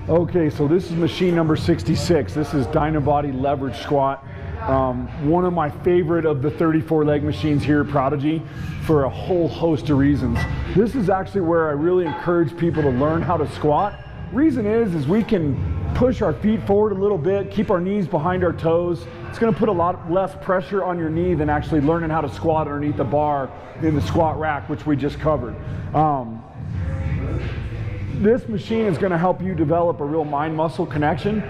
Okay, so this is machine number 66. This is Dynabody Leveredge squat. One of my favorite of the 34 leg machines here at Prodigy for a whole host of reasons. This is actually where I really encourage people to learn how to squat. Reason is we can push our feet forward a little bit, keep our knees behind our toes. It's going to put a lot less pressure on your knee than actually learning how to squat underneath the bar in the squat rack, which we just covered. This machine is going to help you develop a real mind-muscle connection.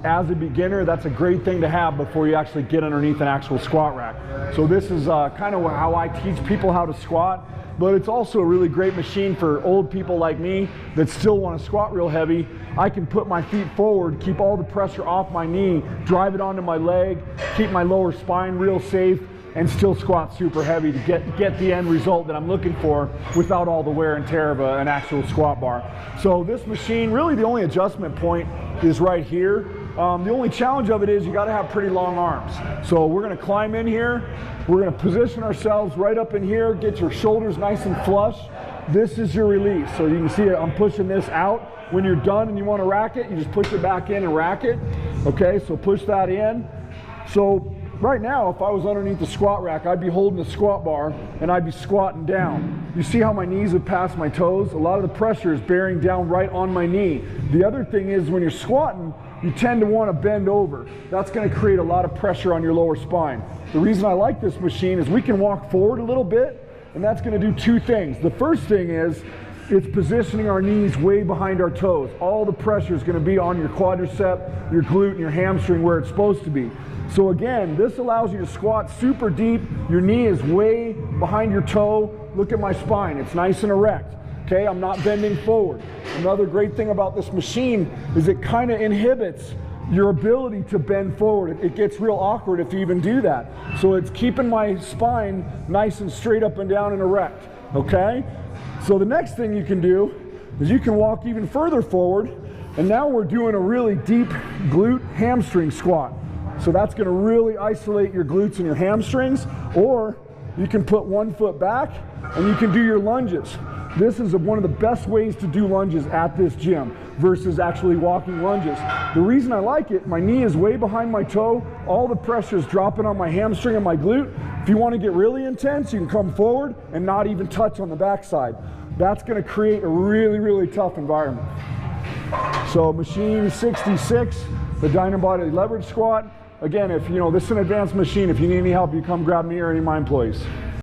As a beginner, that's a great thing to have before you actually get underneath an actual squat rack. So this is kind of how I teach people how to squat, but it's also a really great machine for old people like me that still want to squat real heavy. I can put my feet forward, keep all the pressure off my knee, drive it onto my leg, keep my lower spine real safe, and still squat super heavy to get the end result that I'm looking for without all the wear and tear of an actual squat bar. So this machine, really the only adjustment point is right here. The only challenge of it is you got to have pretty long arms. So we're going to climb in here. We're going to position ourselves right up in here, get your shoulders nice and flush. This is your release. So you can see I'm pushing this out. When you're done and you want to rack it, you just push it back in and rack it. Okay, so push that in. So right now, if I was underneath the squat rack, I'd be holding the squat bar and I'd be squatting down. You see how my knees have passed my toes? A lot of the pressure is bearing down right on my knee. The other thing is when you're squatting, you tend to want to bend over. That's going to create a lot of pressure on your lower spine. The reason I like this machine is we can walk forward a little bit, and that's going to do two things. The first thing is it's positioning our knees way behind our toes. All the pressure is going to be on your quadricep, your glute, and your hamstring where it's supposed to be. So again, this allows you to squat super deep. Your knee is way behind your toe. Look at my spine, it's nice and erect. Okay, I'm not bending forward. Another great thing about this machine is it kind of inhibits your ability to bend forward. It gets real awkward if you even do that. So it's keeping my spine nice and straight up and down and erect. Okay? So the next thing you can do is you can walk even further forward, and now we're doing a really deep glute hamstring squat. So that's going to really isolate your glutes and your hamstrings, or you can put one foot back and you can do your lunges. This is one of the best ways to do lunges at this gym versus actually walking lunges. The reason I like it, my knee is way behind my toe, all the pressure is dropping on my hamstring and my glute. If you want to get really intense, you can come forward and not even touch on the backside. That's going to create a really, really tough environment. So machine 66, the Dynabody Leveredge squat. Again, if this is an advanced machine, if you need any help, you come grab me or any of my employees.